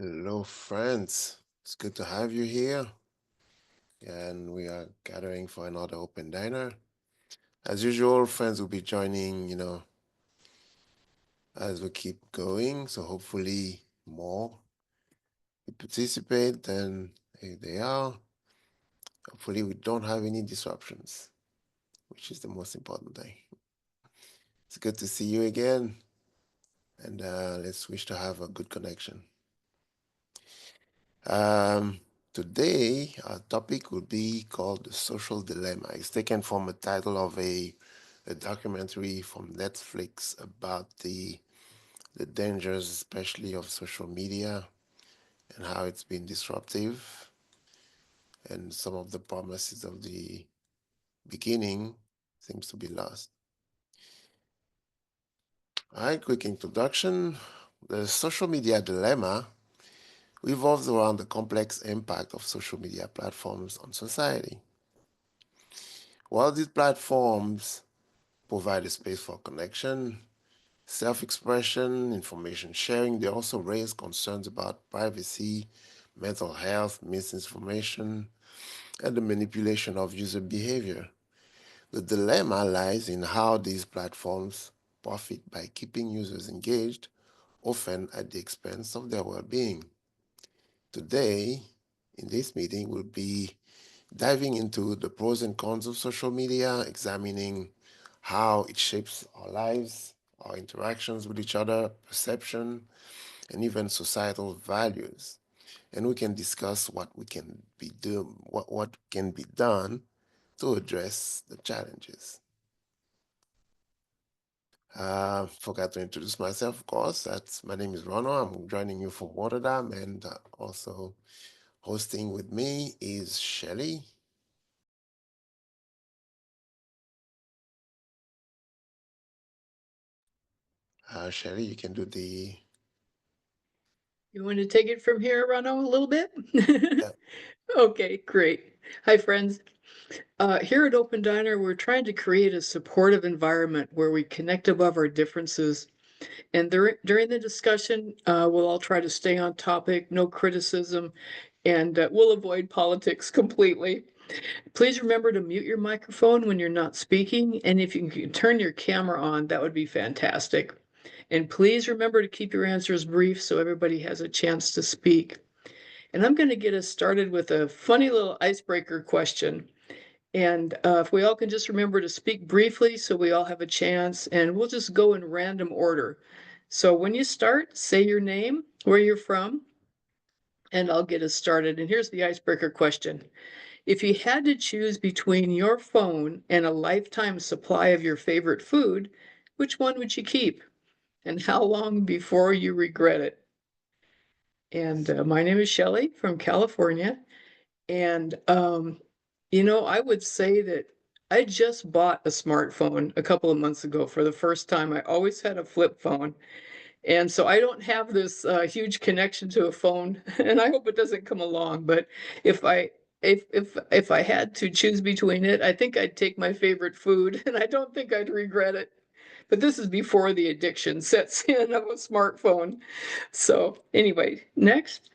Hello, friends. It's good to have you here. And we are gathering for another open diner. As usual, friends will be joining, as we keep going. So hopefully more will participate than if they are. Hopefully we don't have any disruptions, which is the most important thing. It's good to see you again. And let's wish to have a good connection. Um, Today, our topic will be called The Social Dilemma. It's taken from a title of a documentary from Netflix about the dangers, especially of social media and how it's been disruptive and some of the promises of the beginning seems to be lost. All right, quick introduction. The social media dilemma revolves around the complex impact of social media platforms on society. While these platforms provide a space for connection, self-expression, information sharing, they also raise concerns about privacy, mental health, misinformation, and the manipulation of user behavior. The dilemma lies in how these platforms profit by keeping users engaged, often at the expense of their well-being. Today, in this meeting, we'll be diving into the pros and cons of social media, examining how it shapes our lives, our interactions with each other, perception, and even societal values. And we can discuss what can be done to address the challenges. Forgot to introduce myself, of course. My name is Ronald. I'm joining you from Rotterdam, and also hosting with me is Shelley. Shelley, you can do the You want to take it from here, Rano, a little bit? yeah. Okay, great. Hi, friends. Here at Open Diner, we're trying to create a supportive environment where we connect above our differences. And during the discussion, we'll all try to stay on topic, no criticism, and we'll avoid politics completely. Please remember to mute your microphone when you're not speaking, and if you can turn your camera on, that would be fantastic. And please remember to keep your answers brief so everybody has a chance to speak. And I'm going to get us started with a funny little icebreaker question. And if we all can just remember to speak briefly so we all have a chance, and we'll just go in random order. So when you start, say your name, where you're from, and I'll get us started. And here's the icebreaker question. If you had to choose between your phone and a lifetime supply of your favorite food, which one would you keep? And how long before you regret it? And my name is Shelley from California. And, I would say that I just bought a smartphone a couple of months ago for the first time. I always had a flip phone. And so I don't have this huge connection to a phone, and I hope it doesn't come along. But if I if I had to choose between it, I think I'd take my favorite food, and I don't think I'd regret it. But this is before the addiction sets in of a smartphone. So anyway, next.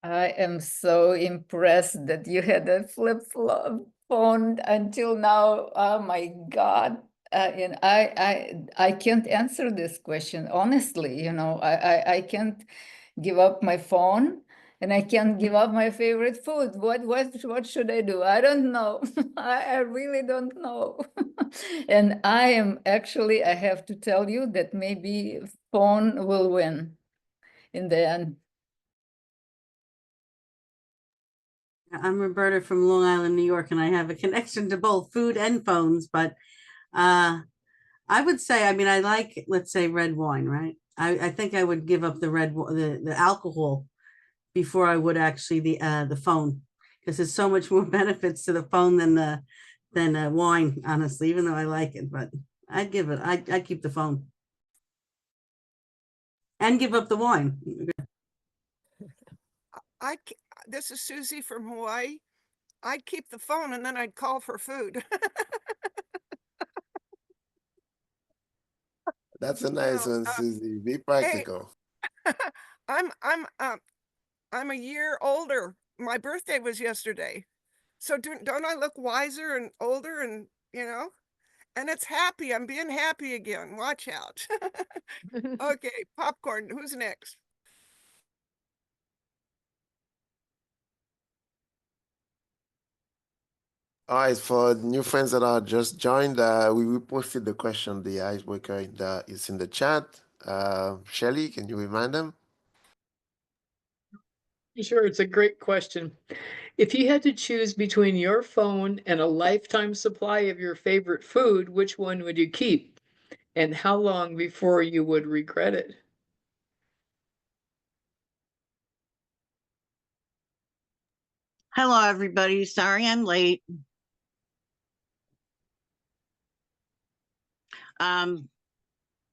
I am so impressed that you had a phone until now. Oh my God. And I can't answer this question honestly. I can't give up my phone and I can't give up my favorite food. What should I do? I don't know. I really don't know. And I have to tell you that maybe phone will win in the end. I'm Roberta from Long Island, New York, and I have a connection to both food and phones. But uh, I would say, I mean, I like, let's say, red wine, right? I think I would give up the alcohol before I would actually the phone, because there's so much more benefits to the phone than wine, honestly. Even though I like it, but I'd keep the phone and give up the wine. I this is Susie from Hawaii. I'd keep the phone and then I'd call for food. That's a nice Now, one, Susie. Be hey, practical. I'm a year older. My birthday was yesterday. So don't I look wiser and older and, and it's happy. I'm being happy again. Watch out. Okay, popcorn. Who's next? All right, for new friends that are just joined, we posted the question, the icebreaker, is in the chat. Shelly, can you remind them? Sure, it's a great question. If you had to choose between your phone and a lifetime supply of your favorite food, which one would you keep? And how long before you would regret it? Hello, everybody. Sorry I'm late.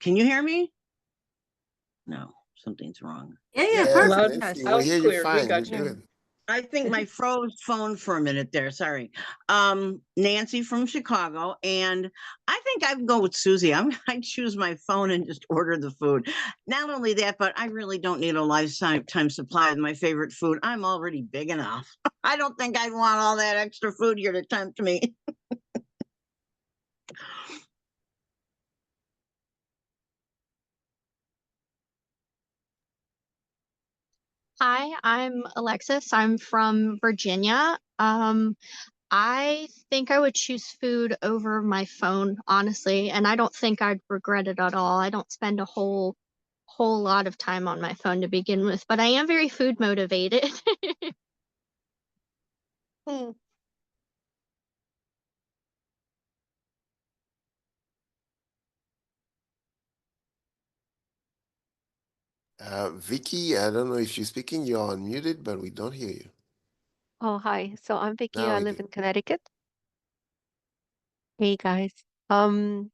Can you hear me? No, something's wrong. Yeah, Yes, perfect. Nancy, we Loud hear and you clear. We fine. You're got you. good. I think my froze phone for a minute there. Sorry. Nancy from Chicago, and I think I'd go with Susie. I'd choose my phone and just order the food. Not only that, but I really don't need a lifetime supply of my favorite food. I'm already big enough. I don't think I'd want all that extra food here to tempt me. Hi, I'm Alexis. I'm from Virginia. I think I would choose food over my phone, honestly, and I don't think I'd regret it at all. I don't spend a whole lot of time on my phone to begin with, but I am very food motivated. Hmm. Vicky, I don't know if you're speaking. You're unmuted, but we don't hear you. Oh, hi. So I'm Vicky. Now I we live do. in Connecticut. Hey guys. Um,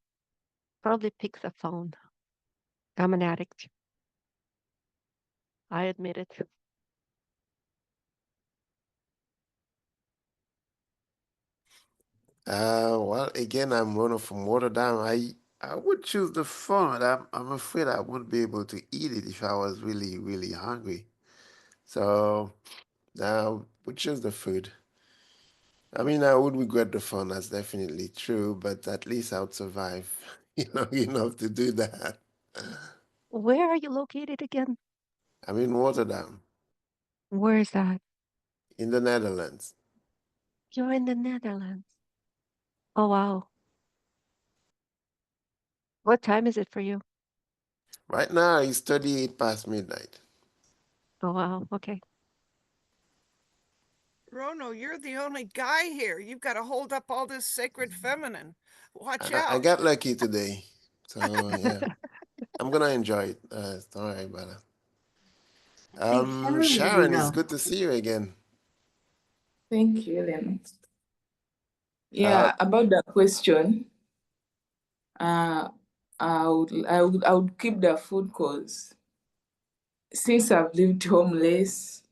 Probably pick the phone. I'm an addict. I admit it. Well, again, I'm running from Rotterdam. I would choose the phone. I'm afraid I wouldn't be able to eat it if I was really, really hungry. So I would choose the food. I mean, I would regret the phone. That's definitely true, but at least I would survive, enough to do that. Where are you located again? I'm in Rotterdam, Where is that? in the Netherlands. You're in the Netherlands. Oh, wow. What time is it for you? Right now, it's 38 past midnight. Oh, wow. Okay. Rono, you're the only guy here. You've got to hold up all this sacred feminine. Watch I out. got lucky today. So, yeah, I'm going to enjoy it. All right, brother. I think Sharon is Sharon, it's go. good to see you again. Thank you, Ellen. Uh, Yeah, about the question, uh, I would keep the food because since I've lived homeless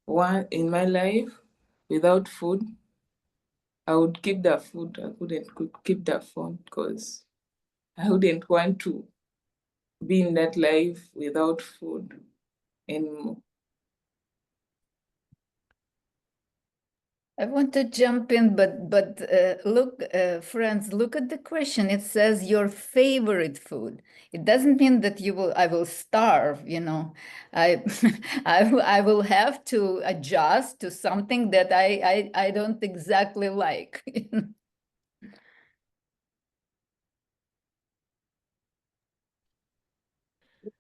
one in my life without food, I would keep the food. I couldn't keep the phone because I wouldn't want to be in that life without food anymore. I want to jump in, but look, friends, look at the question. It says your favorite food. It doesn't mean that I will starve. I I will have to adjust to something that I don't exactly like.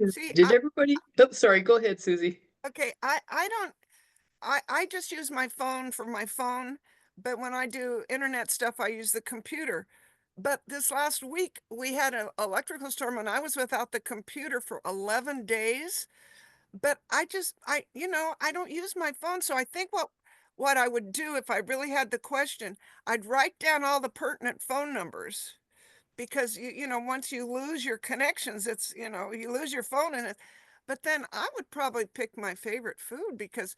See, Did everybody? Oh, sorry, go ahead, Susie. okay, I don't I just use my phone for my phone, but when I do internet stuff, I use the computer. But this last week we had an electrical storm and I was without the computer for 11 days. But I don't use my phone. So I think what I would do if I really had the question, I'd write down all the pertinent phone numbers because once you lose your connections, you lose your phone in it. But then I would probably pick my favorite food because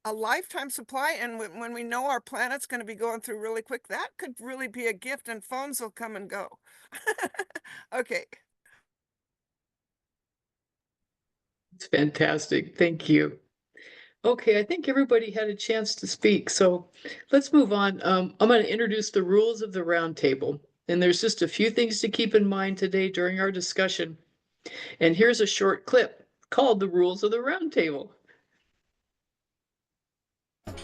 a lifetime supply, and when we know our planet's going to be going through really quick, that could really be a gift, and phones will come and go. Okay. It's fantastic. Thank you. Okay, I think everybody had a chance to speak, so let's move on. I'm going to introduce the rules of the roundtable, and there's just a few things to keep in mind today during our discussion. And here's a short clip called The Rules of the Roundtable.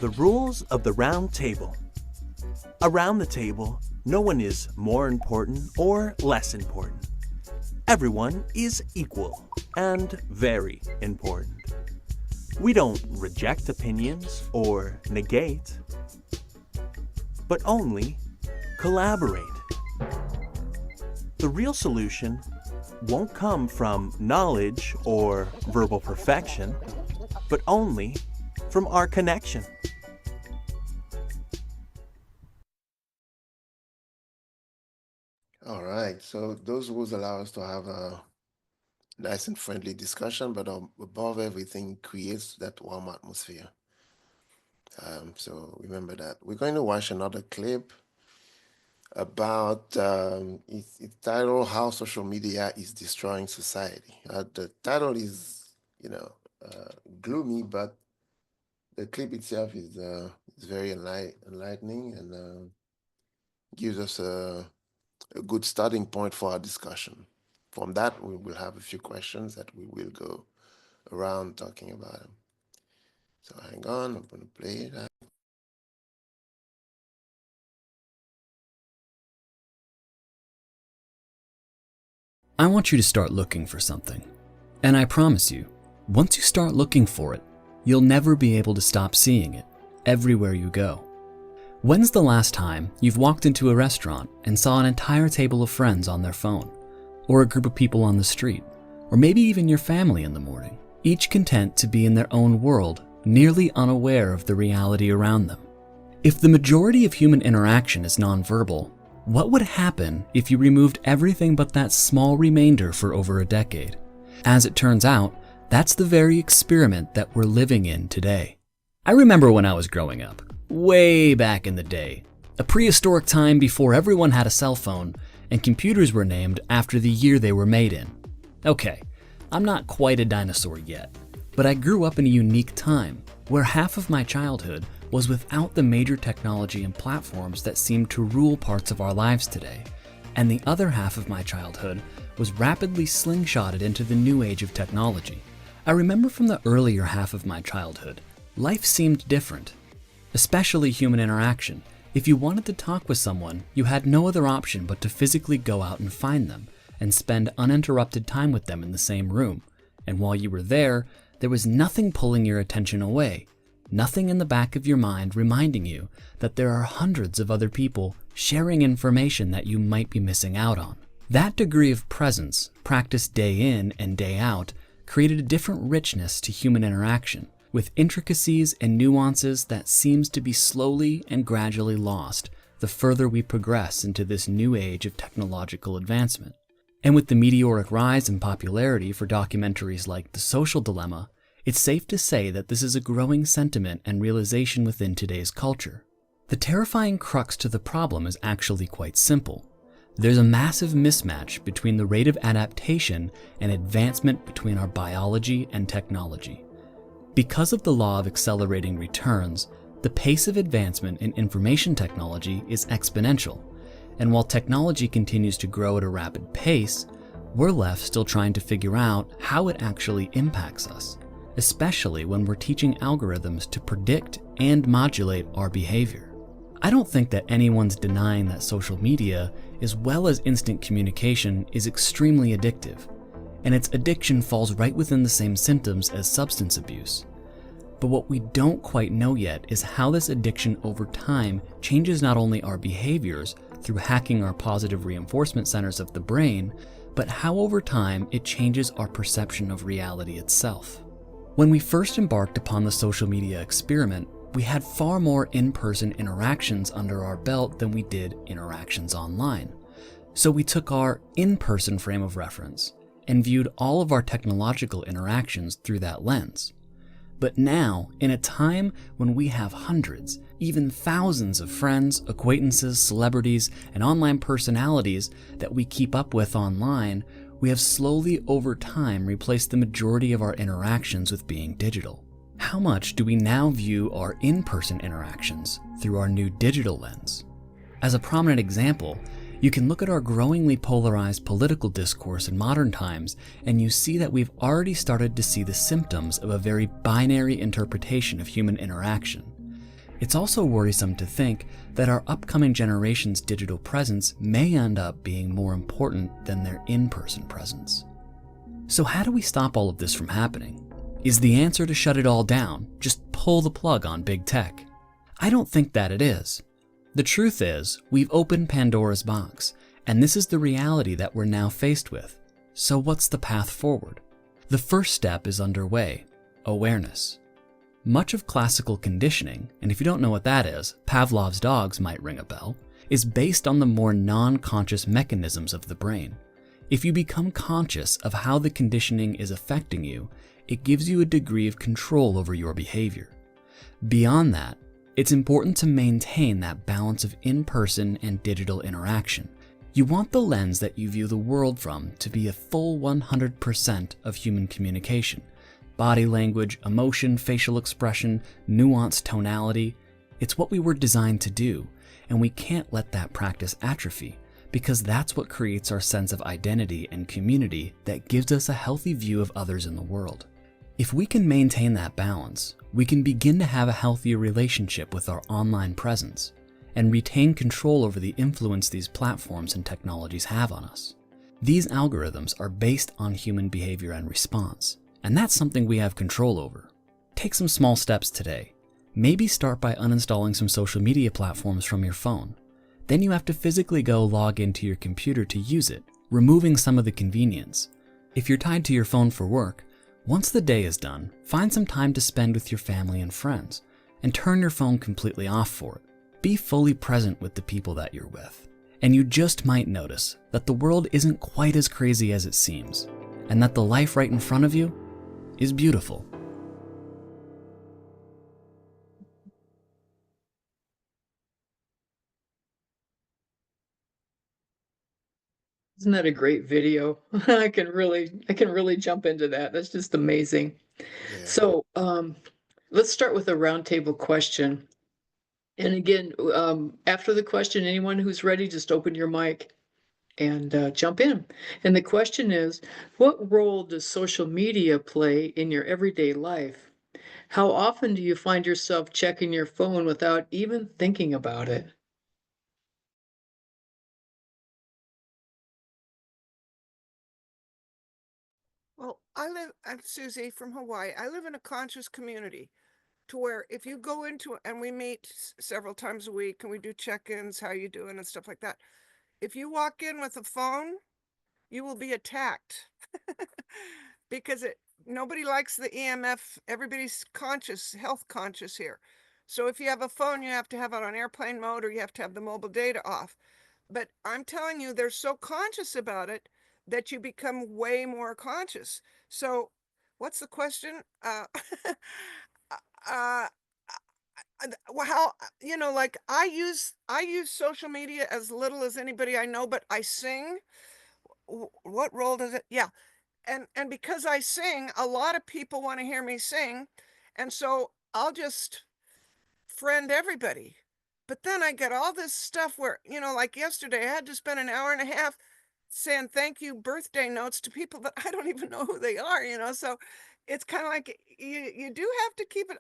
The rules of the round table. Around the table, no one is more important or less important. Everyone is equal and very important. We don't reject opinions or negate, but only collaborate. The real solution won't come from knowledge or verbal perfection, but only from our connection. All right, so those rules allow us to have a nice and friendly discussion, but above everything, creates that warm atmosphere. So remember that. We're going to watch another clip about it's titled "How Social Media is Destroying Society." The title is, gloomy, but the clip itself is very enlightening and gives us a good starting point for our discussion. From that, we will have a few questions that we will go around talking about them. So hang on, I'm going to play it. I want you to start looking for something. And I promise you, once you start looking for it, you'll never be able to stop seeing it everywhere you go. When's the last time you've walked into a restaurant and saw an entire table of friends on their phone? Or a group of people on the street? Or maybe even your family in the morning, each content to be in their own world, nearly unaware of the reality around them? If the majority of human interaction is nonverbal, what would happen if you removed everything but that small remainder for over a decade? As it turns out, that's the very experiment that we're living in today. I remember when I was growing up, way back in the day, a prehistoric time before everyone had a cell phone and computers were named after the year they were made in. Okay, I'm not quite a dinosaur yet, but I grew up in a unique time where half of my childhood was without the major technology and platforms that seem to rule parts of our lives today, and the other half of my childhood was rapidly slingshotted into the new age of technology. I remember from the earlier half of my childhood, life seemed different, especially human interaction. If you wanted to talk with someone, you had no other option but to physically go out and find them and spend uninterrupted time with them in the same room. And while you were there was nothing pulling your attention away. Nothing in the back of your mind reminding you that there are hundreds of other people sharing information that you might be missing out on. That degree of presence, practiced day in and day out, created a different richness to human interaction, with intricacies and nuances that seems to be slowly and gradually lost the further we progress into this new age of technological advancement. And with the meteoric rise in popularity for documentaries like The Social Dilemma, it's safe to say that this is a growing sentiment and realization within today's culture. The terrifying crux to the problem is actually quite simple. There's a massive mismatch between the rate of adaptation and advancement between our biology and technology. Because of the law of accelerating returns, the pace of advancement in information technology is exponential, and while technology continues to grow at a rapid pace, we're left still trying to figure out how it actually impacts us, especially when we're teaching algorithms to predict and modulate our behavior. I don't think that anyone's denying that social media, as well as instant communication, is extremely addictive, and its addiction falls right within the same symptoms as substance abuse. But what we don't quite know yet is how this addiction over time changes not only our behaviors through hacking our positive reinforcement centers of the brain, but how over time it changes our perception of reality itself. When we first embarked upon the social media experiment, we had far more in-person interactions under our belt than we did interactions online. So we took our in-person frame of reference and viewed all of our technological interactions through that lens. But now, in a time when we have hundreds, even thousands of friends, acquaintances, celebrities, and online personalities that we keep up with online, we have slowly over time replaced the majority of our interactions with being digital. How much do we now view our in-person interactions through our new digital lens? As a prominent example, you can look at our growingly polarized political discourse in modern times, and you see that we've already started to see the symptoms of a very binary interpretation of human interaction. It's also worrisome to think that our upcoming generation's digital presence may end up being more important than their in-person presence. So how do we stop all of this from happening? Is the answer to shut it all down, just pull the plug on big tech? I don't think that it is. The truth is, we've opened Pandora's box, and this is the reality that we're now faced with. So what's the path forward? The first step is underway: awareness. Much of classical conditioning, and if you don't know what that is, Pavlov's dogs might ring a bell, is based on the more non-conscious mechanisms of the brain. If you become conscious of how the conditioning is affecting you, it gives you a degree of control over your behavior. Beyond that, it's important to maintain that balance of in-person and digital interaction. You want the lens that you view the world from to be a full 100% of human communication. Body language, emotion, facial expression, nuanced tonality. It's what we were designed to do, and we can't let that practice atrophy, because that's what creates our sense of identity and community that gives us a healthy view of others in the world. If we can maintain that balance, we can begin to have a healthier relationship with our online presence and retain control over the influence these platforms and technologies have on us. These algorithms are based on human behavior and response, and that's something we have control over. Take some small steps today. Maybe start by uninstalling some social media platforms from your phone. Then you have to physically go log into your computer to use it, removing some of the convenience. If you're tied to your phone for work, once the day is done, find some time to spend with your family and friends, and turn your phone completely off for it. Be fully present with the people that you're with. And you just might notice that the world isn't quite as crazy as it seems, and that the life right in front of you is beautiful. Isn't that a great video? I can really jump into that. That's just amazing. Yeah. So, let's start with a roundtable question. And again, after the question, anyone who's ready, just open your mic and jump in. And the question is, what role does social media play in your everyday life? How often do you find yourself checking your phone without even thinking about it? Well, I'm Susie from Hawaii. I live in a conscious community to where if you go into, and we meet several times a week and we do check-ins, how you doing and stuff like that. If you walk in with a phone, you will be attacked because nobody likes the EMF. Everybody's conscious, health conscious here. So if you have a phone, you have to have it on airplane mode or you have to have the mobile data off. But I'm telling you, they're so conscious about it that you become way more conscious. So what's the question? Uh, well, how, like I use social media as little as anybody I know, but I sing. What role does it? Yeah. And because I sing, a lot of people want to hear me sing. And so I'll just friend everybody. But then I get all this stuff where, like yesterday, I had to spend an hour and a half saying thank you birthday notes to people that I don't even know who they are. So it's kind of like you do have to keep it.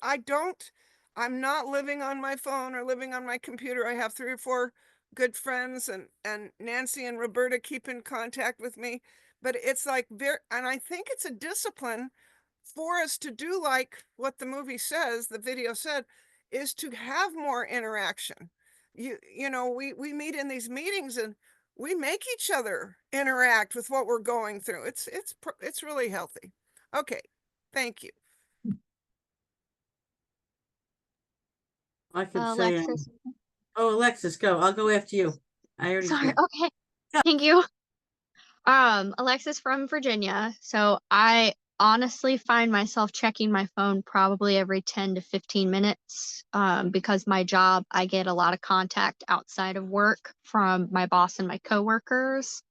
I'm not living on my phone or living on my computer. I have 3 or 4 good friends, and Nancy and Roberta keep in contact with me. But it's like and I think it's a discipline for us to do, like what the video said, is to have more interaction. We meet in these meetings and we make each other interact with what we're going through. It's really healthy. Okay, thank you. I could say, Alexis. oh, Alexis, go. I'll go after you. I already Sorry. spoke. Okay. Yeah. Thank you. Alexis from Virginia. So I honestly find myself checking my phone probably every 10 to 15 minutes because my job, I get a lot of contact outside of work from my boss and my coworkers.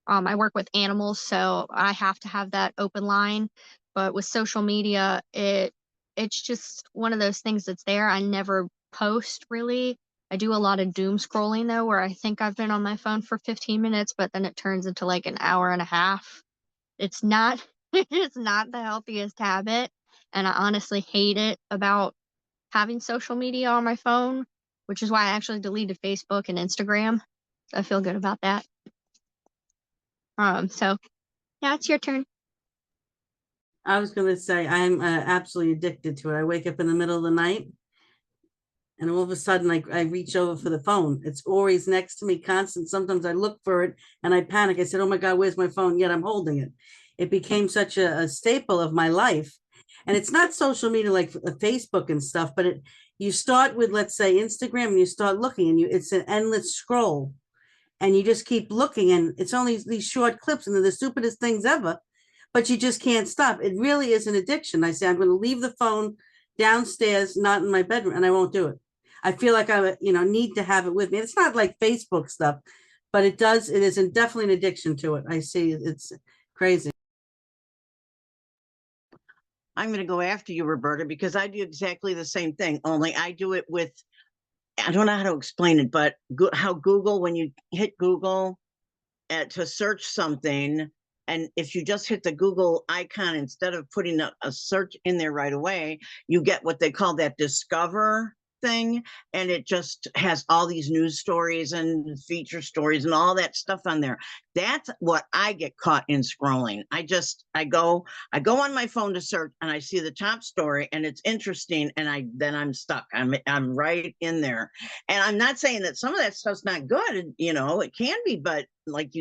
I work with animals, so I have to have that open line. But with social media, it's just one of those things that's there. I never post really. I do a lot of doom scrolling though, where I think I've been on my phone for 15 minutes, but then it turns into like an hour and a half. It's not it's not the healthiest habit, and I honestly hate it about having social media on my phone, which is why I actually deleted Facebook and Instagram. So I feel good about that. So yeah, it's your turn. I was going to say I'm absolutely addicted to it. I wake up in the middle of the night and all of a sudden I reach over for the phone. It's always next to me, constant. Sometimes I look for it and I panic. I said, oh my God, where's my phone? Yet I'm holding it. It became such a staple of my life. And it's not social media like Facebook and stuff, but you start with, let's say, Instagram, and you start looking, and it's an endless scroll. And you just keep looking, and it's only these short clips, and they're the stupidest things ever, but you just can't stop. It really is an addiction. I say, I'm going to leave the phone downstairs, not in my bedroom, and I won't do it. I feel like I, need to have it with me. It's not like Facebook stuff, but it is definitely an addiction to it. I see it's crazy. I'm going to go after you, Roberta, because I do exactly the same thing, only I do it with, I don't know how to explain it, but how Google, when you hit Google to search something, and if you just hit the Google icon, instead of putting a search in there right away, you get what they call that discover thing, and it just has all these news stories and feature stories and all that stuff on there. That's what I get caught in scrolling. I go on my phone to search, and I see the top story and it's interesting, and then I'm stuck. I'm right in there. And I'm not saying that some of that stuff's not good, it can be, but like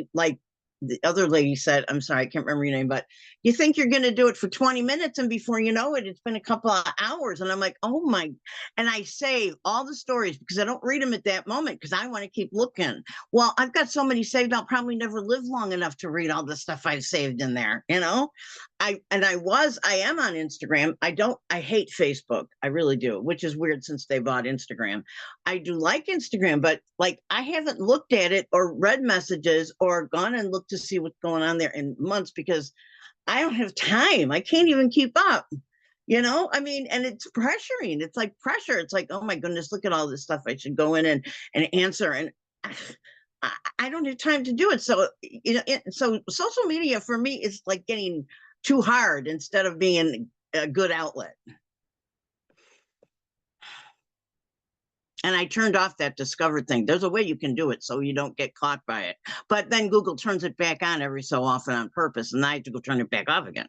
the other lady said, I'm sorry, I can't remember your name, but you think you're going to do it for 20 minutes, and before you know it, it's been a couple of hours. And I'm like, oh my, and I save all the stories because I don't read them at that moment because I want to keep looking. Well, I've got so many saved, I'll probably never live long enough to read all the stuff I've saved in there, I am on Instagram. I hate Facebook. I really do, which is weird since they bought Instagram. I do like Instagram, but like I haven't looked at it or read messages or gone and looked to see what's going on there in months because I don't have time. I can't even keep up. And it's pressuring. It's like pressure. It's like, oh my goodness, look at all this stuff. I should go in and answer. And I don't have time to do it. So, so social media for me is like getting too hard instead of being a good outlet. And I turned off that discover thing. There's a way you can do it so you don't get caught by it. But then Google turns it back on every so often on purpose, and I have to go turn it back off again.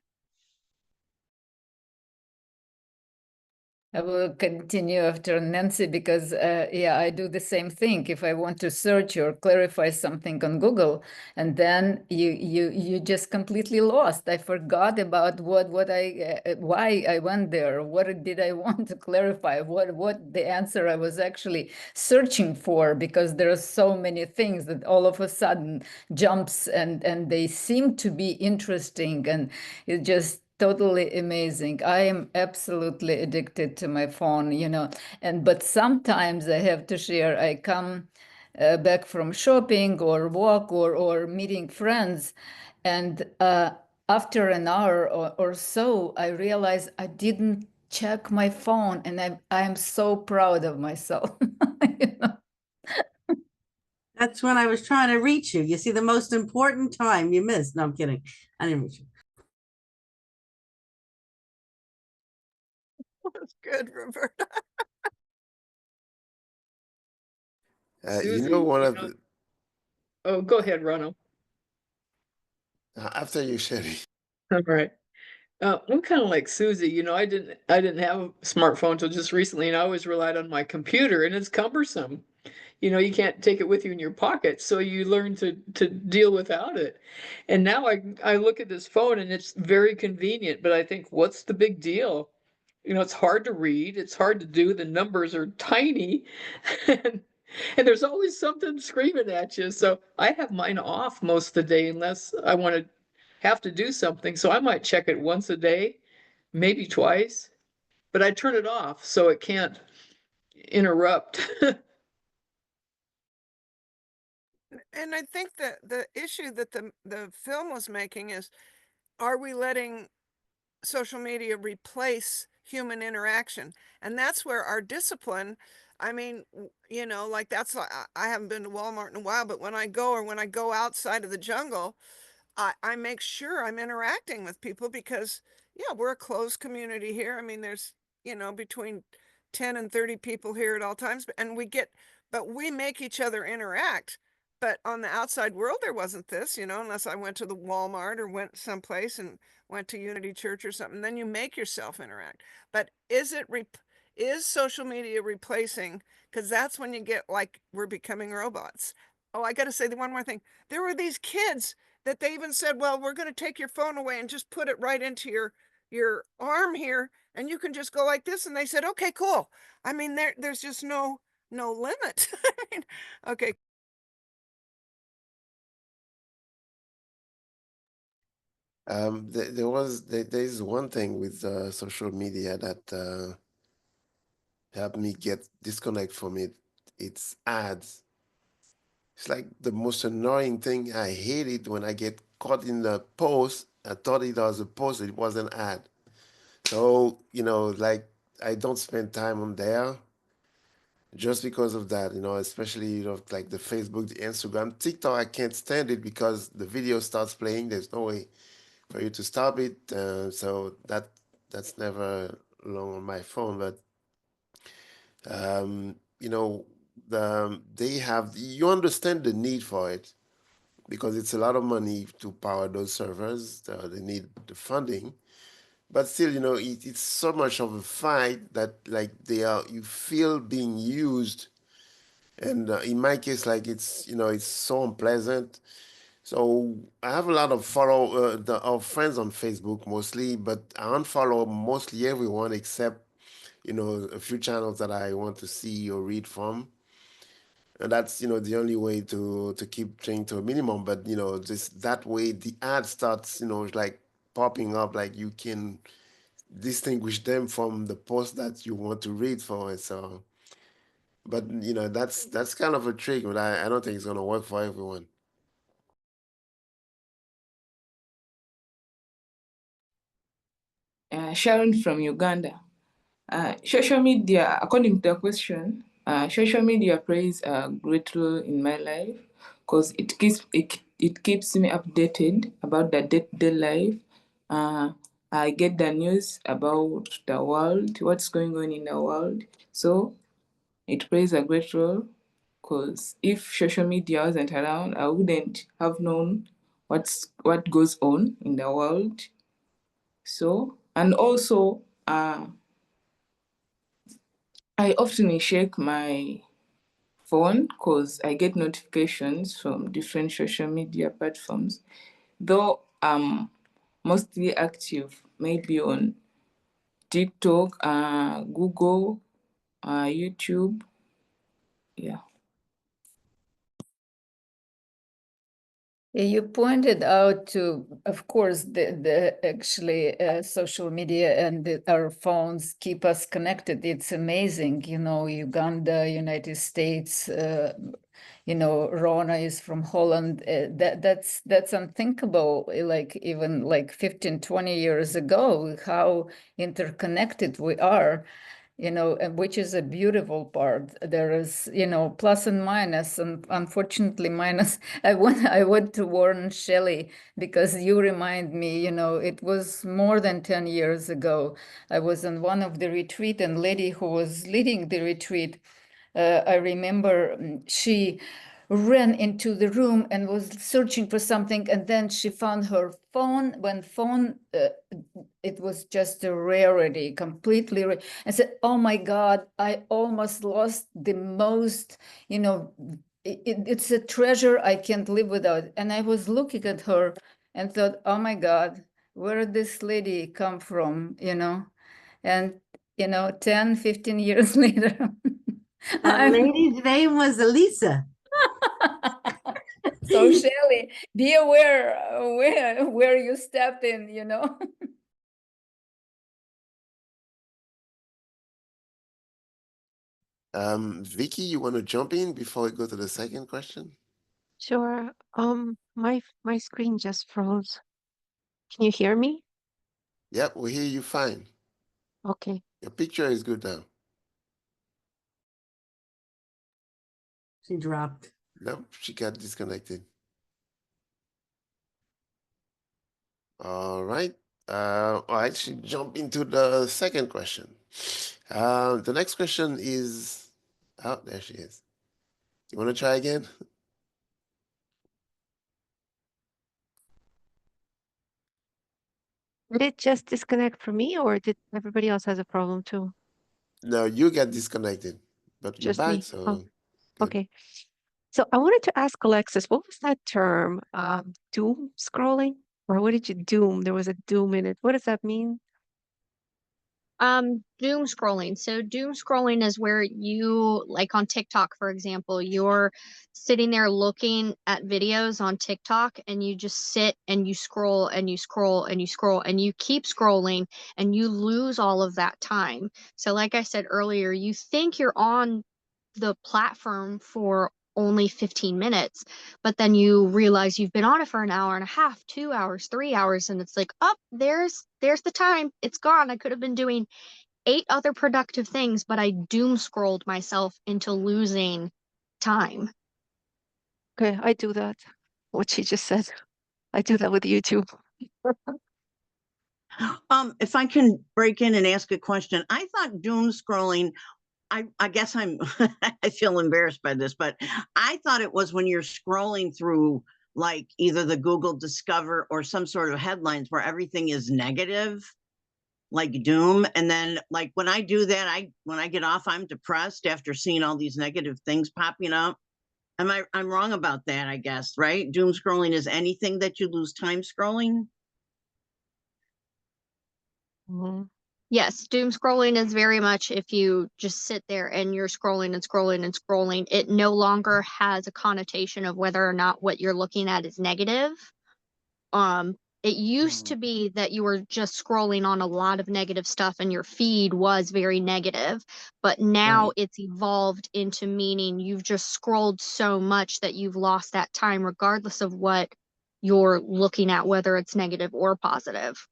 I will continue after Nancy because, I do the same thing. If I want to search or clarify something on Google, and then you just completely lost. I forgot about why I went there. What did I want to clarify? What the answer I was actually searching for? Because there are so many things that all of a sudden jumps and they seem to be interesting, and it just totally amazing. I am absolutely addicted to my phone, but sometimes I have to share. I come back from shopping or walk or meeting friends, and after an hour or so, I realize I didn't check my phone, and I'm so proud of myself. That's when I was trying to reach you. You see, the most important time you missed. No, I'm kidding. I didn't reach you. That's good, Roberta. Susie, One of the. Oh, go ahead, Ronald. After you, Sherry. All right. I'm kind of like Susie. I didn't have a smartphone until just recently, and I always relied on my computer, and it's cumbersome. You can't take it with you in your pocket, so you learn to deal without it. And now I look at this phone, and it's very convenient, but I think, what's the big deal? It's hard to read, it's hard to do, the numbers are tiny, and there's always something screaming at you. So I have mine off most of the day unless I want to have to do something. So I might check it once a day, maybe twice, but I turn it off so it can't interrupt. And I think that the issue that the film was making is, are we letting social media replace human interaction? And that's where our discipline, I mean, you know, like that's why I haven't been to Walmart in a while, but when I go, or when I go outside of the jungle, I make sure I'm interacting with people, because yeah, we're a closed community here. I mean, there's, you know, between 10 and 30 people here at all times, and but we make each other interact. But on the outside world, there wasn't this, you know, unless I went to the Walmart or went someplace and went to Unity Church or something, then you make yourself interact. But is social media replacing? Because that's when you get like, we're becoming robots. Oh, I got to say one more thing. There were these kids that they even said, well, we're going to take your phone away and just put it right into your arm here, and you can just go like this. And they said, okay, cool. I mean, there's just no limit. I mean, okay. There's one thing with social media that helped me get disconnect from it. It's ads. It's like the most annoying thing. I hate it when I get caught in the post. I thought it was a post, it was an ad. So, you know, like I don't spend time on there just because of that, you know, especially, you know, like the Facebook, the Instagram, TikTok, I can't stand it because the video starts playing. There's no way for you to stop it. So that's never long on my phone. But you know, you understand the need for it because it's a lot of money to power those servers. They need the funding, but still, you know, it's so much of a fight that like you feel being used, and in my case, like it's, you know, it's so unpleasant. So I have a lot of of friends on Facebook mostly, but I unfollow mostly everyone except, you know, a few channels that I want to see or read from. And that's, you know, the only way to keep things to a minimum. But, you know, just that way the ad starts, you know, like popping up, like you can distinguish them from the post that you want to read for. And so, but, you know, that's kind of a trick, but I don't think it's gonna work for everyone. Sharon from Uganda. Social media, according to the question, social media plays a great role in my life because it keeps me updated about the day-to-day life. I get the news about the world, what's going on in the world. So it plays a great role because if social media wasn't around, I wouldn't have known what goes on in the world. So, and also, I often check my phone because I get notifications from different social media platforms, though I'm mostly active maybe on TikTok, Google, YouTube. Yeah. You pointed out to, of course, the actually social media and our phones keep us connected. It's amazing, you know, Uganda, United States, you know, Rona is from Holland. That's unthinkable, like even like 15, 20 years ago, how interconnected we are, you know, which is a beautiful part. There is, you know, plus and minus, and unfortunately minus. I went to Warren Shelley because you remind me, you know, it was more than 10 years ago. I was on one of the retreat, and lady who was leading the retreat, I remember she ran into the room and was searching for something, and then she found her phone. When phone, it was just a rarity, completely and said, oh my God, I almost lost the most, you know, it's a treasure I can't live without. And I was looking at her and thought, oh my God, where did this lady come from, you know? And, you know, 10, 15 years later, That lady's name was Elisa. So Shelley, be aware where you step in, you know. Vicky, you want to jump in before we go to the second question? Sure. My screen just froze. Can you hear me? Yep, we hear you fine. Okay. Your picture is good now. She dropped. Nope, she got disconnected. All right. All right, she jump into the second question. The next question is, oh, there she is. You want to try again? Did it just disconnect for me, or did everybody else has a problem too? No, you got disconnected, but you're Just back, me. Oh, so good. okay. So I wanted to ask Alexis, what was that term? Doom scrolling? Or what did you doom? There was a doom in it. What does that mean? Doom scrolling. So doom scrolling is where you, like on TikTok, for example, you're sitting there looking at videos on TikTok and you just sit and you scroll and you scroll and you scroll and you keep scrolling and you lose all of that time. So like I said earlier, you think you're on the platform for only 15 minutes, but then you realize you've been on it for an hour and a half, 2 hours, 3 hours, and it's like, oh, there's the time. It's gone. I could have been doing 8 other productive things, but I doom scrolled myself into losing time. Okay, I do that. What she just said. I do that with YouTube. If I can break in and ask a question, I thought doom scrolling, I guess I'm I feel embarrassed by this, but I thought it was when you're scrolling through like either the Google Discover or some sort of headlines where everything is negative, like doom. And then like when I do that, when I get off, I'm depressed after seeing all these negative things popping up. I'm wrong about that, I guess, right? Doom scrolling is anything that you lose time scrolling. Mhm. Yes, doom scrolling is very much if you just sit there and you're scrolling and scrolling and scrolling, it no longer has a connotation of whether or not what you're looking at is negative. It used to be that you were just scrolling on a lot of negative stuff and your feed was very negative, but now Right. it's evolved into meaning you've just scrolled so much that you've lost that time regardless of what you're looking at, whether it's negative or positive.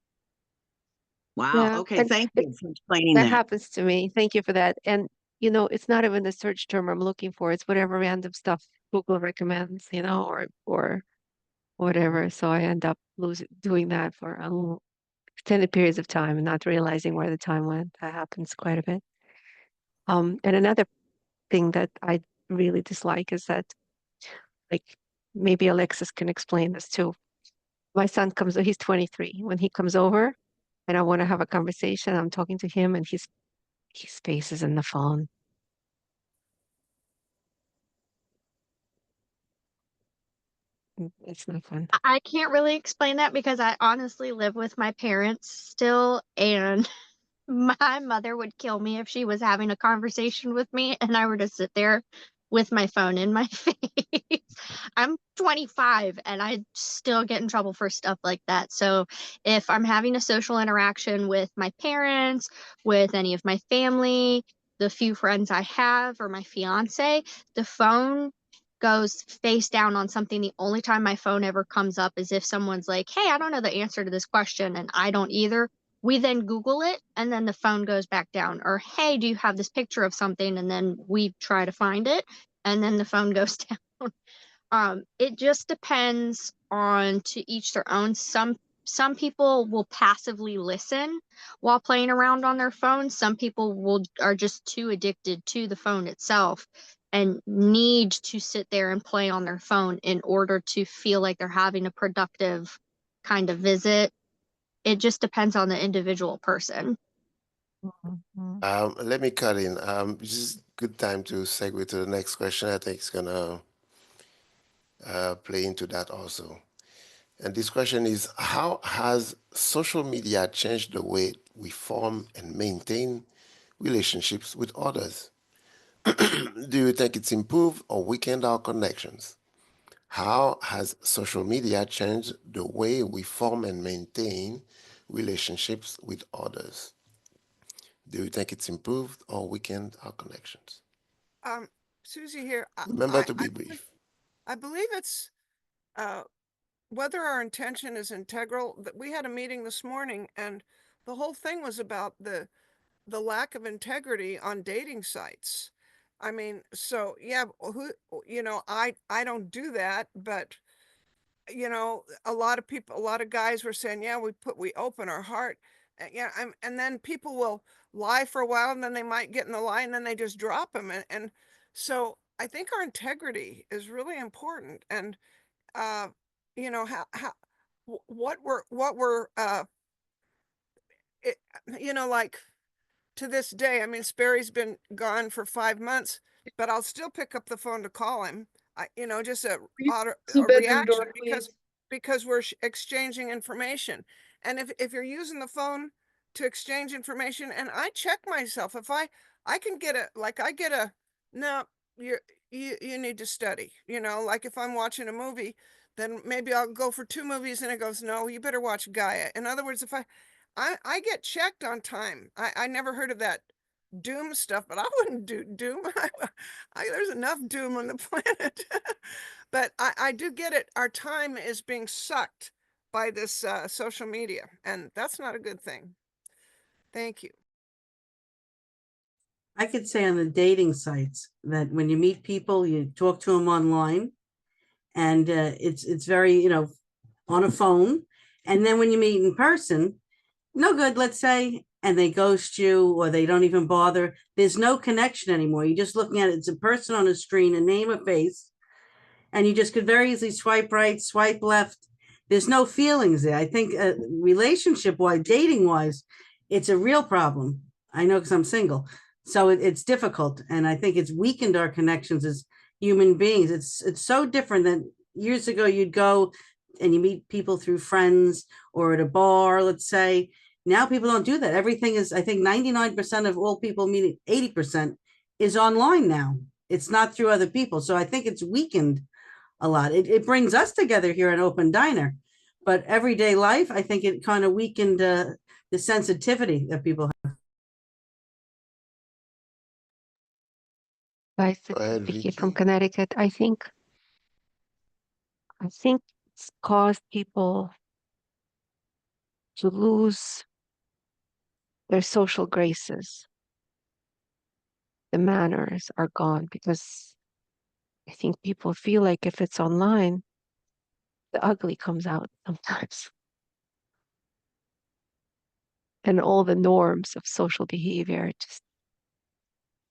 Wow. Yeah, Okay. and Thank it you for explaining that that. happens to me. Thank you for that. And it's not even the search term I'm looking for. It's whatever random stuff Google recommends, or whatever. So I end up doing that for extended periods of time and not realizing where the time went. That happens quite a bit. And another thing that I really dislike is that, like, maybe Alexis can explain this too. My son he's 23. When he comes over and I want to have a conversation, I'm talking to him and his face is in the phone. It's not fun. I can't really explain that because I honestly live with my parents still, and my mother would kill me if she was having a conversation with me and I were to sit there with my phone in my face. I'm 25 and I still get in trouble for stuff like that. So if I'm having a social interaction with my parents, with any of my family, the few friends I have, or my fiance, the phone goes face down on something. The only time my phone ever comes up is if someone's like, hey, I don't know the answer to this question and I don't either. We then Google it and then the phone goes back down. Or, hey, do you have this picture of something? And then we try to find it and then the phone goes down. It just depends on to each their own. Some people will passively listen while playing around on their phone. Some people are just too addicted to the phone itself and need to sit there and play on their phone in order to feel like they're having a productive kind of visit. It just depends on the individual person. Mhm. Let me cut in. This is good time to segue to the next question. I think it's gonna play into that also. And this question is, how has social media changed the way we form and maintain relationships with others? Do you think it's improved or weakened our connections? How has social media changed the way we form and maintain relationships with others? Do you think it's improved or weakened our connections? Um, Susie here. Remember to be brief. I believe it's uh, whether our intention is integral. That we had a meeting this morning, and the whole thing was about the lack of integrity on dating sites. I mean, so yeah, who I don't do that, but a lot of people, a lot of guys were saying, yeah, we open our heart. Yeah, and then people will lie for a while, and then they might get in the lie, and then they just drop them. And so I think our integrity is really important. And uh, how what we're it, like to this day, I mean, Sperry's been gone for 5 months, but I'll still pick up the phone to call him. Just The a bedroom reaction door, please. because we're exchanging information. And if you're using the phone to exchange information, and I check myself, if I can get I get no, you're, you need to study, like if I'm watching a movie, then maybe I'll go for 2 movies and it goes, no, you better watch Gaia. In other words, if I get checked on time. I never heard of that doom stuff, but I wouldn't do doom. There's enough doom on the planet. But I do get it. Our time is being sucked by this social media, and that's not a good thing. Thank you. I could say on the dating sites that when you meet people, you talk to them online, and it's very on a phone, and then when you meet in person, no good, let's say, and they ghost you or they don't even bother. There's no connection anymore. You're just looking at it. It's a person on a screen, a name, a face, and you just could very easily swipe right, swipe left. There's no feelings there. I think relationship wise, dating wise, it's a real problem. I know because I'm single. So it's difficult. And I think it's weakened our connections as human beings. It's so different than years ago. You'd go and you meet people through friends or at a bar, let's say. Now people don't do that. Everything is, I think 99% of all people meeting, 80% is online now. It's not through other people. So I think it's weakened a lot. It brings us together here at Open Diner, but everyday life, I think it kind of weakened the sensitivity that people have. Guys, Go this is ahead, Vicky from Vicky. Connecticut. I think it's caused people to lose their social graces. The manners are gone because I think people feel like if it's online, the ugly comes out sometimes. And all the norms of social behavior just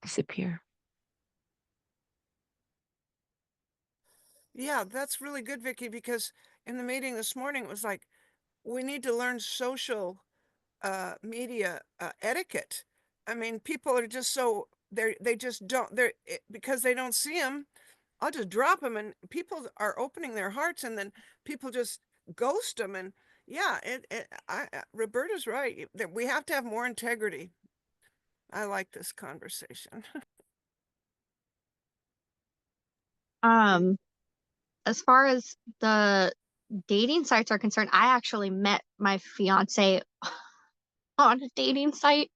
disappear. Yeah, that's really good, Vicky, because in the meeting this morning, it was like, we need to learn social media etiquette. I mean, people are just they just don't, because they don't see them. I'll just drop them, and people are opening their hearts, and then people just ghost them. And yeah, Roberta's right. That we have to have more integrity. I like this conversation. Um, as far as the dating sites are concerned, I actually met my fiance on a dating site,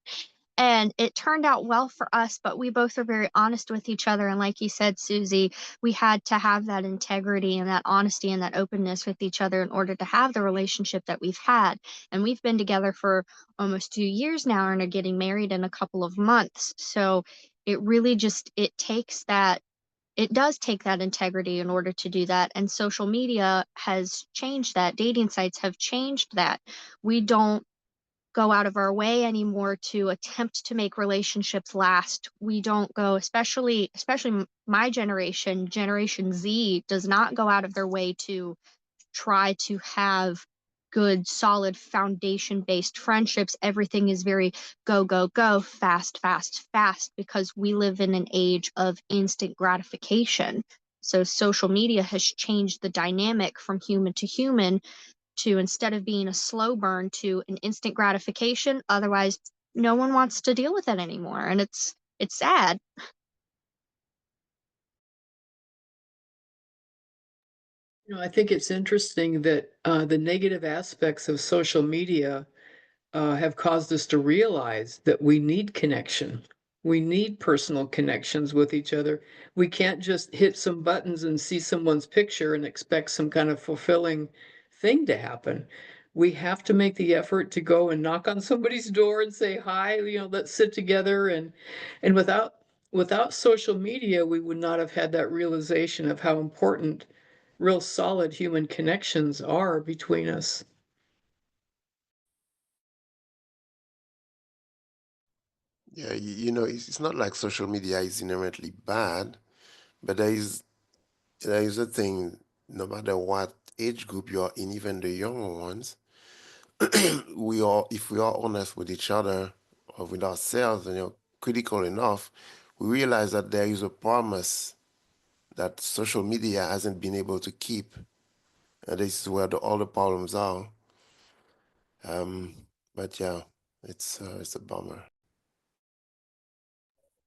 and it turned out well for us, but we both were very honest with each other. And like you said, Susie, we had to have that integrity and that honesty and that openness with each other in order to have the relationship that we've had. And we've been together for almost 2 years now and are getting married in a couple of months. So it really just, it does take that integrity in order to do that. And social media has changed that. Dating sites have changed that. We don't go out of our way anymore to attempt to make relationships last. We don't go, especially my generation, Generation Z, does not go out of their way to try to have good, solid, foundation based friendships. Everything is very go, go, go, fast, fast, fast, because we live in an age of instant gratification. So social media has changed the dynamic from human to human to, instead of being a slow burn, to an instant gratification. Otherwise, no one wants to deal with it anymore. And it's sad. I think it's interesting that the negative aspects of social media have caused us to realize that we need connection. We need personal connections with each other. We can't just hit some buttons and see someone's picture and expect some kind of fulfilling thing to happen. We have to make the effort to go and knock on somebody's door and say hi, let's sit together, and without social media, we would not have had that realization of how important real solid human connections are between us. Yeah, it's not like social media is inherently bad, but there is a thing, no matter what age group you're in, even the younger ones, if we are honest with each other or with ourselves, and critical enough, we realize that there is a promise that social media hasn't been able to keep. And this is where all the problems are. Um, but yeah, it's a bummer.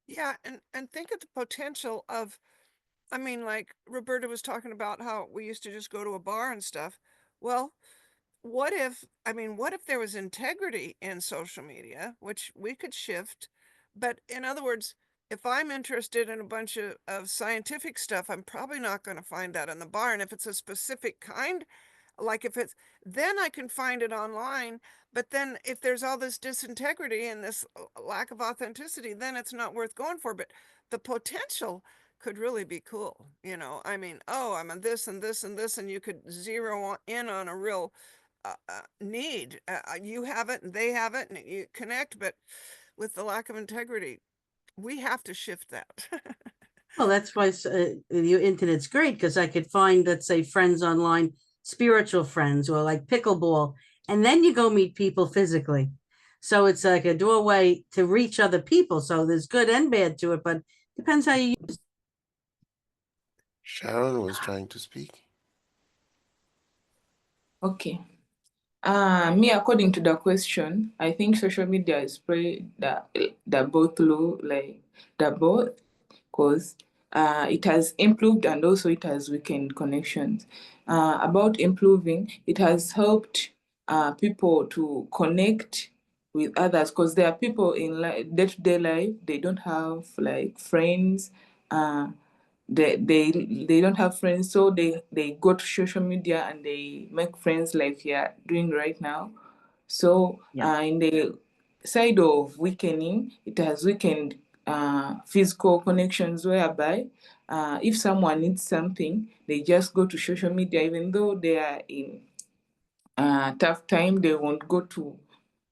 Yeah, and think of the potential of, I mean, like Roberta was talking about how we used to just go to a bar and stuff. Well, what if there was integrity in social media, which we could shift? But in other words, if I'm interested in a bunch of scientific stuff, I'm probably not going to find that in the bar. And if it's a specific kind, like if it's, then I can find it online. But then if there's all this disintegrity and this lack of authenticity, then it's not worth going for. But the potential could really be cool. I mean, oh, I'm on this and this and this, and you could in on a real need. You have it and they have it, and you connect. But with the lack of integrity, we have to shift that. Well, that's why the internet's great, because I could find, let's say, friends online, spiritual friends, or like pickleball, and then you go meet people physically. So it's like a doorway to reach other people. So there's good and bad to it, but depends how you use. Sharon was trying to speak. Okay. Me, according to the question, I think social media is pretty that both low, like that both, because it has improved and also it has weakened connections. About improving, it has helped people to connect with others, because there are people in day-to-day life, they don't have like friends. They don't have friends, so they go to social media and they make friends like you're doing right now. So Yeah. in the side of weakening, it has weakened physical connections, whereby if someone needs something, they just go to social media, even though they are in tough time, they won't go to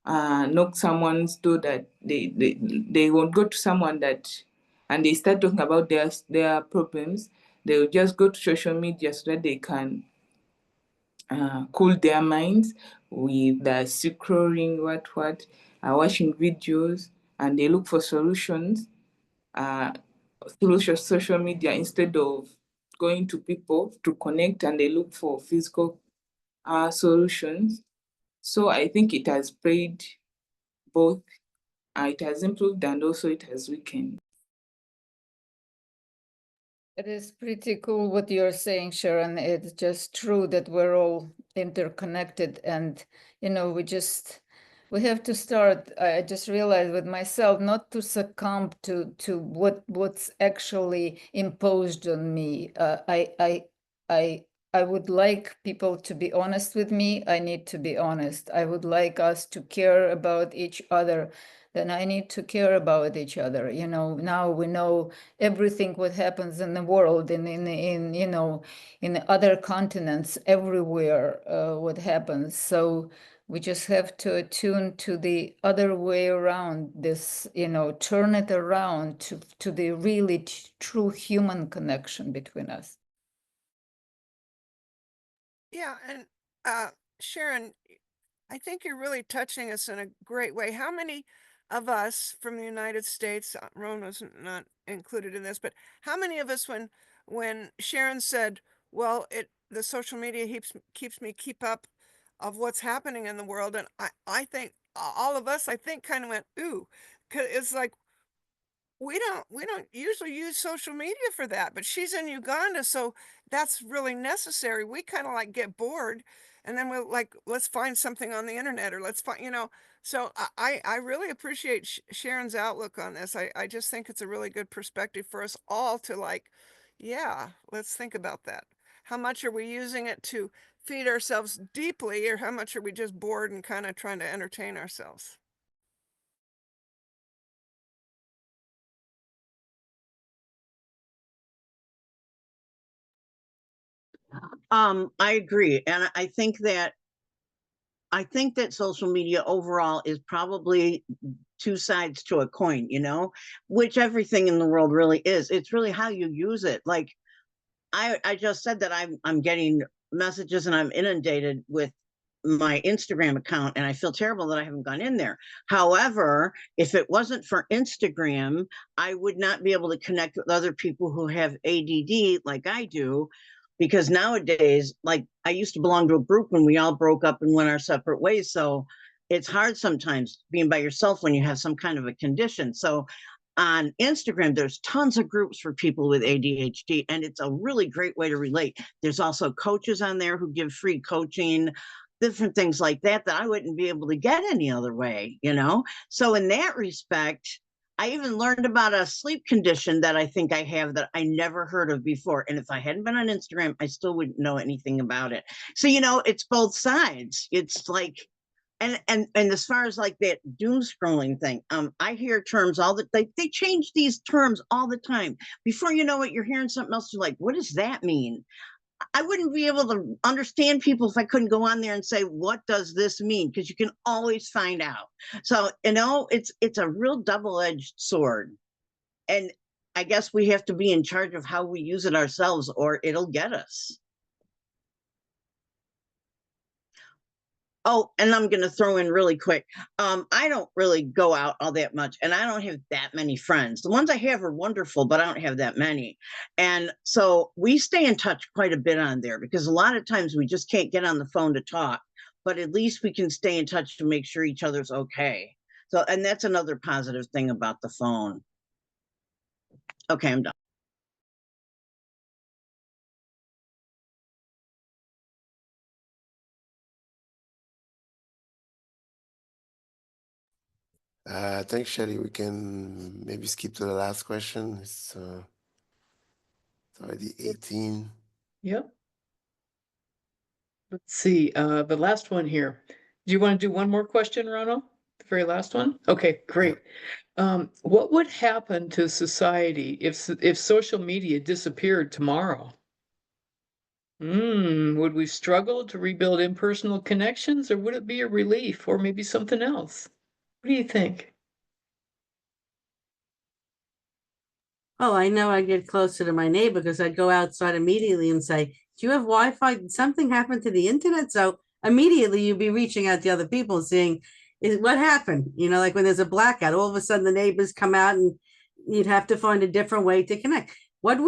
knock someone's door, that they won't go to someone that, and they start talking about their problems. They will just go to social media so that they can cool their minds with scrolling, watching videos, and they look for solutions uh, through social media instead of going to people to connect, and they look for physical solutions. So I think it has played both. It has improved and also it has weakened. It is pretty cool what you're saying, Sharon. It's just true that we're all interconnected, and we have to start. I just realized with myself not to succumb to what's actually imposed on me. I would like people to be honest with me. I need to be honest. I would like us to care about each other. Then I need to care about each other. Now we know everything what happens in the world, in other continents, everywhere, what happens. So we just have to attune to the other way around this, turn it around to the really true human connection between us. Yeah, and Sharon, I think you're really touching us in a great way. How many of us from the United States, Ron was not included in this, but how many of us, when Sharon said, "Well, the social media keeps me keep up of what's happening in the world," and I think all of us, I think, kind of went, "Ooh," 'cause it's like we don't usually use social media for that, but she's in Uganda, so that's really necessary. We kind of like get bored and then we're like, let's find something on the internet or let's find, so I really appreciate Sharon's outlook on this. I just think it's a really good perspective for us all to like, yeah, let's think about that. How much are we using it to feed ourselves deeply, or how much are we just bored and kind of trying to entertain ourselves? I agree. And I think that social media overall is probably two sides to a coin, which everything in the world really is. It's really how you use it. Like I just said that I'm getting messages and I'm inundated with my Instagram account, and I feel terrible that I haven't gone in there. However, if it wasn't for Instagram, I would not be able to connect with other people who have ADD like I do, because nowadays, like, I used to belong to a group when we all broke up and went our separate ways. So it's hard sometimes being by yourself when you have some kind of a condition. So on Instagram, there's tons of groups for people with ADHD, and it's a really great way to relate. There's also coaches on there who give free coaching, different things like that I wouldn't be able to get any other way, So in that respect, I even learned about a sleep condition that I think I have that I never heard of before. And if I hadn't been on Instagram, I still wouldn't know anything about it. So, it's both sides. It's like, and as far as like that doom scrolling thing, I hear terms all the they change these terms all the time. Before you know it, you're hearing something else. You're like, what does that mean? I wouldn't be able to understand people if I couldn't go on there and say, what does this mean? Because you can always find out. So, it's a real double-edged sword. And I guess we have to be in charge of how we use it ourselves, or it'll get us. Oh, and I'm going to throw in really quick. I don't really go out all that much, and I don't have that many friends. The ones I have are wonderful, but I don't have that many. And so we stay in touch quite a bit on there, because a lot of times we just can't get on the phone to talk, but at least we can stay in touch to make sure each other's okay. So, and that's another positive thing about the phone. Okay, I'm done. Thanks, Shelly. We can maybe skip to the last question. It's already 18. Yep. Let's see, the last one here. Do you want to do one more question, Ronald? The very last one? Okay, great. What would happen to society if social media disappeared tomorrow? Would we struggle to rebuild impersonal connections, or would it be a relief, or maybe something else? What do you think? Oh, I know I'd get closer to my neighbor because I'd go outside immediately and say, do you have Wi-Fi? Did something happen to the internet? So immediately you'd be reaching out to other people and saying, what happened? Like when there's a blackout, all of a sudden the neighbors come out and you'd have to find a different way to connect. What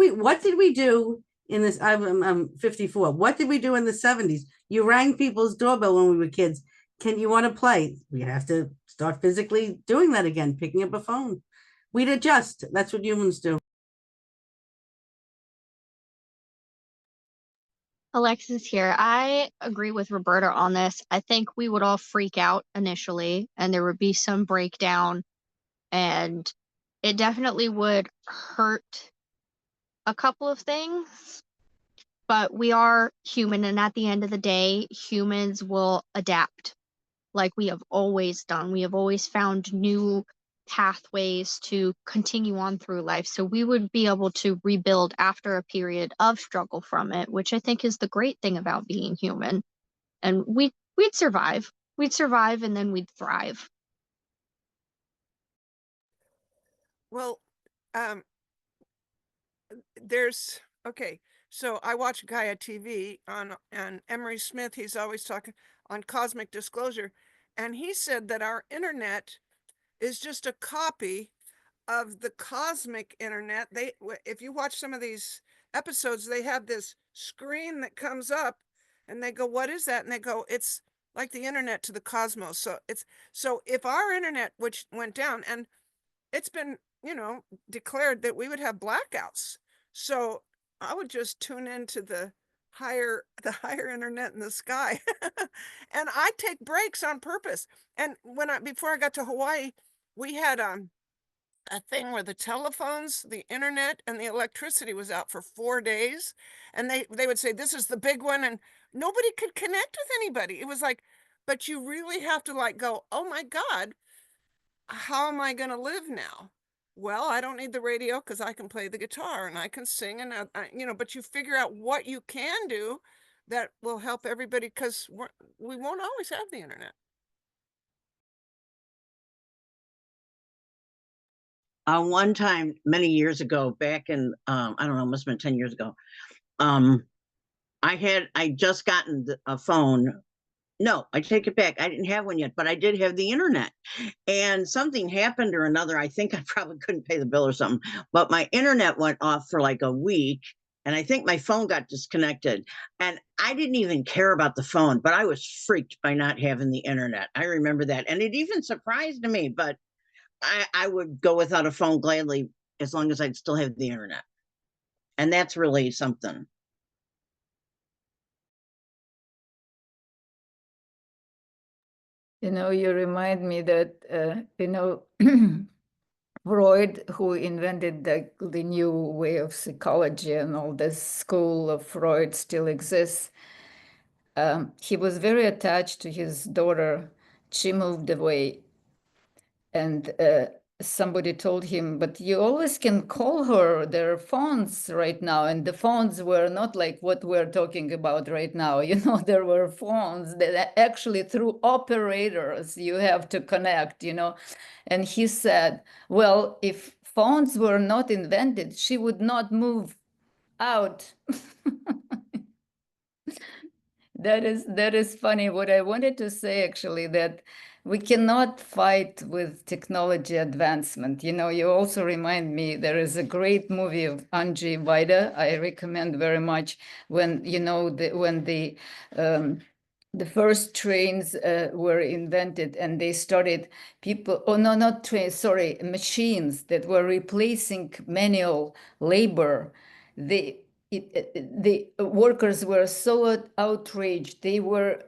did we do in this? I'm 54. What did we do in the 70s? You rang people's doorbell when we were kids. Can you want to play? We have to start physically doing that again, picking up a phone. We'd adjust. That's what humans do. Alexis here. I agree with Roberta on this. I think we would all freak out initially and there would be some breakdown, and it definitely would hurt a couple of things, but we are human, and at the end of the day, humans will adapt like we have always done. We have always found new pathways to continue on through life. So we would be able to rebuild after a period of struggle from it, which I think is the great thing about being human. And we'd survive. We'd survive and then we'd thrive. Well, um, there's okay. So I watch Gaia TV on Emery Smith. He's always talking on cosmic disclosure, and he said that our internet is just a copy of the cosmic internet. If you watch some of these episodes, they have this screen that comes up, and they go, "What is that?" And they go, "It's like the internet to the cosmos." So if our internet, which went down, and it's been declared that we would have blackouts. So I would just tune into the higher internet in the sky. And I take breaks on purpose. And before I got to Hawaii, we had a thing where the telephones, the internet, and the electricity was out for 4 days. And they would say, this is the big one. And nobody could connect with anybody. It was like, but you really have to go, oh my God, how am I going to live now? Well, I don't need the radio because I can play the guitar and I can sing, and but you figure out what you can do that will help everybody, because we won't always have the internet. One time, many years ago, back in, I don't know, must have been 10 years ago, I just gotten a phone. No, I take it back. I didn't have one yet, but I did have the internet. And something happened or another. I think I probably couldn't pay the bill or something, but my internet went off for like a week. And I think my phone got disconnected. And I didn't even care about the phone, but I was freaked by not having the internet. I remember that. And it even surprised me, but I would go without a phone gladly as long as I'd still have the internet. And that's really something. You remind me that, Freud, who invented the new way of psychology, and all this school of Freud still exists. He was very attached to his daughter. She moved away, and somebody told him, but you always can call her. There are phones right now. And the phones were not like what we're talking about right now. There were phones that actually through operators you have to connect, And he said, well, if phones were not invented, she would not move out. That is funny. What I wanted to say, actually, that we cannot fight with technology advancement. You also remind me, there is a great movie of Angie Vaida I recommend very much, when, when the first trains were invented, and they started not trains, sorry, machines that were replacing manual labor. The workers were so outraged. They were,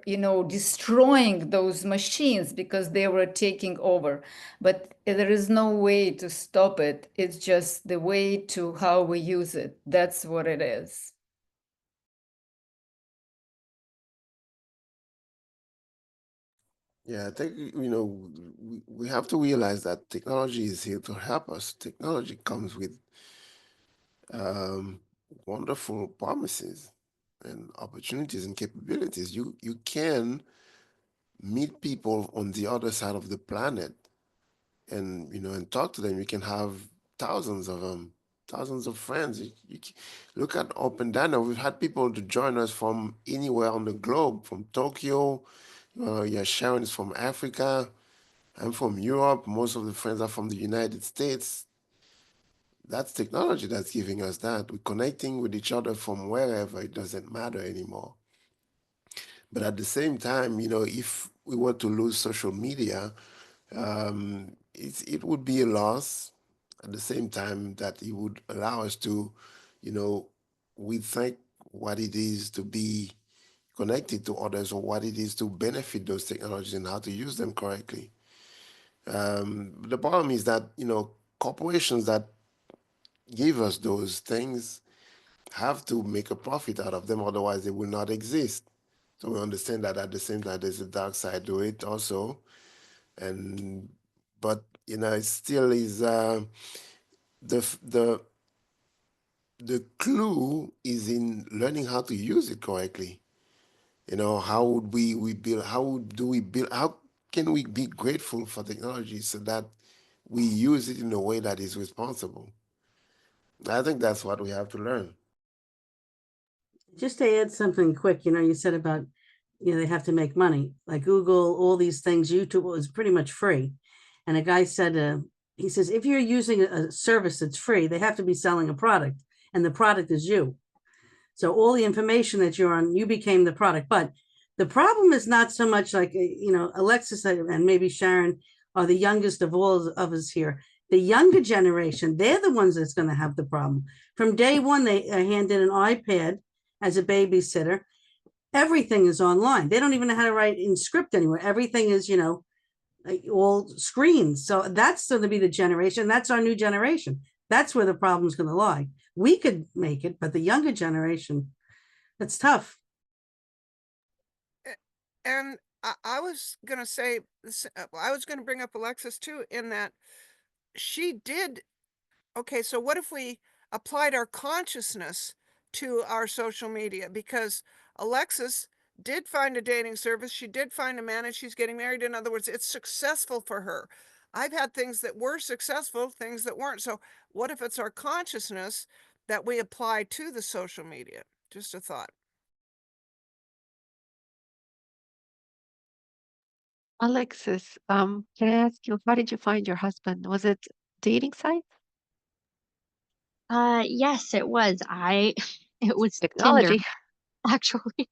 destroying those machines because they were taking over. But there is no way to stop it. It's just the way to how we use it. That's what it is. Yeah, I think, we have to realize that technology is here to help us. Technology comes with wonderful promises and opportunities and capabilities. You can meet people on the other side of the planet, and and talk to them. You can have thousands of them, thousands of friends. Look at Open Diner. We've had people to join us from anywhere on the globe, from Tokyo. Yeah, Sharon is from Africa. I'm from Europe. Most of the friends are from the United States. That's technology that's giving us that. We're connecting with each other from wherever. It doesn't matter anymore. But at the same time, if we were to lose social media, it would be a loss. At the same time, that it would allow us to, rethink what it is to be connected to others, or what it is to benefit those technologies and how to use them correctly. The problem is that, corporations that give us those things have to make a profit out of them, otherwise they will not exist. So we understand that. At the same time, there's a dark side to it also. But it still is the the clue is in learning how to use it correctly. How would we build? How do we build? How can we be grateful for technology so that we use it in a way that is responsible? I think that's what we have to learn. Just to add something quick, you said about, they have to make money, like Google, all these things. YouTube was pretty much free. And a guy said, he says, if you're using a service that's free, they have to be selling a product, and the product is you. So all the information that you're on, you became the product. But the problem is not so much like, Alexis and maybe Sharon are the youngest of all of us here. The younger generation, they're the ones that's going to have the problem. From day one, they handed an iPad as a babysitter. Everything is online. They don't even know how to write in script anymore. Everything is, all screens. So that's going to be the generation. That's our new generation. That's where the problem's going to lie. We could make it, but the younger generation, it's tough. And I was going to say, I was going to bring up Alexis too, in that she did. Okay, so what if we applied our consciousness to our social media? Because Alexis did find a dating service. She did find a man and she's getting married. In other words, it's successful for her. I've had things that were successful, things that weren't. So what if it's our consciousness that we apply to the social media? Just a thought. Alexis, can I ask you, how did you find your husband? Was it dating site? Yes, it was. It was Tinder, Technology. actually.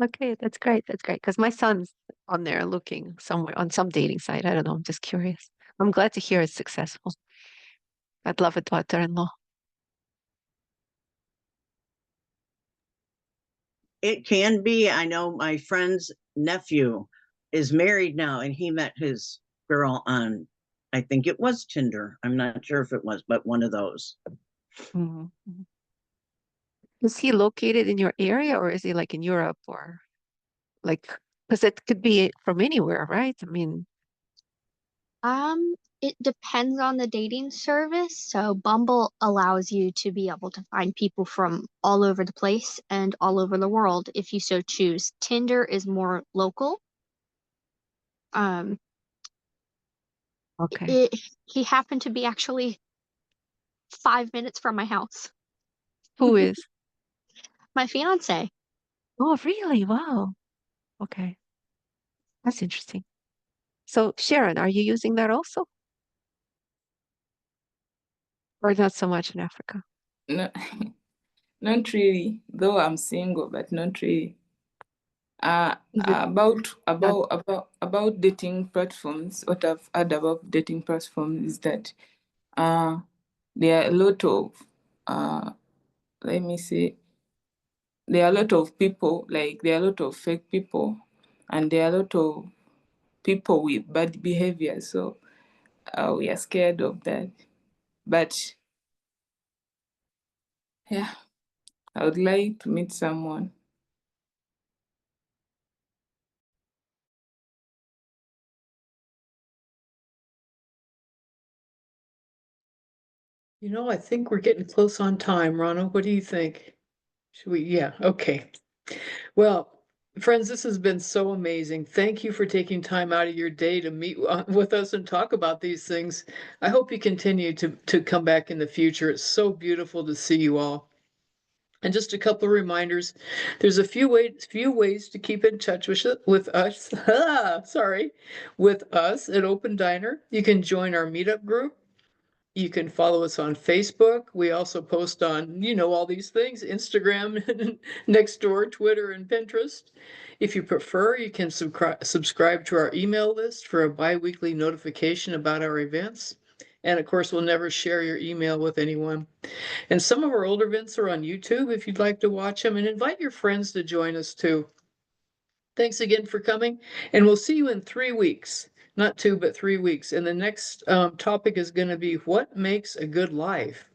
Okay, that's great. That's great. Because my son's on there looking somewhere on some dating site. I don't know. I'm just curious. I'm glad to hear it's successful. I'd love a daughter-in-law. It can be. I know my friend's nephew is married now, and he met his girl on, I think it was Tinder. I'm not sure if it was, but one of those. Mhm, mhm. Is he located in your area or is he like in Europe or like, because it could be from anywhere, right? I mean, It depends on the dating service. So Bumble allows you to be able to find people from all over the place and all over the world if you so choose. Tinder is more local. Um, okay. it, he happened to be actually 5 minutes from my house. Who is? My fiance. Oh, really? Wow. Okay. That's interesting. So, Sharon, are you using that also? Or not so much in Africa? No, not really. Though I'm single, but not really. Is it not? About dating platforms, what I've heard about dating platforms is that there are a lot of let me say, there are a lot of people, like there are a lot of fake people, and there are a lot of people with bad behavior. So we are scared of that. But yeah, I would like to meet someone. I think we're getting close on time, Rana. What do you think? Should we? Yeah, okay. Well, friends, this has been so amazing. Thank you for taking time out of your day to meet with us and talk about these things. I hope you continue to come back in the future. It's so beautiful to see you all. And just a couple of reminders. There's a few ways to keep in touch with us. Sorry, with us at Open Diner. You can join our meetup group. You can follow us on Facebook. We also post on, all these things, Instagram, Nextdoor, Twitter, and Pinterest. If you prefer, you can subscribe to our email list for a bi-weekly notification about our events. And of course, we'll never share your email with anyone. And some of our older events are on YouTube if you'd like to watch them, and invite your friends to join us too. Thanks again for coming, and we'll see you in 3 weeks. Not 2, but 3 weeks. And the next topic is going to be what makes a good life.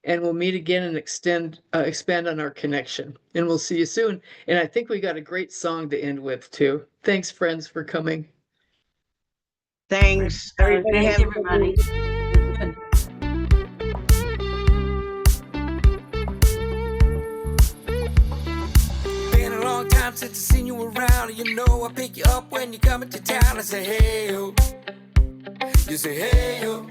And we'll meet again and expand on our connection. And we'll see you soon. And I think we got a great song to end with too. Thanks, friends, for coming. Thanks. Everybody Thank have you, a good everybody. week. Good. Been a long time since I seen you around, and you know I pick you up when you come into town. I say hey yo, you say hey yo.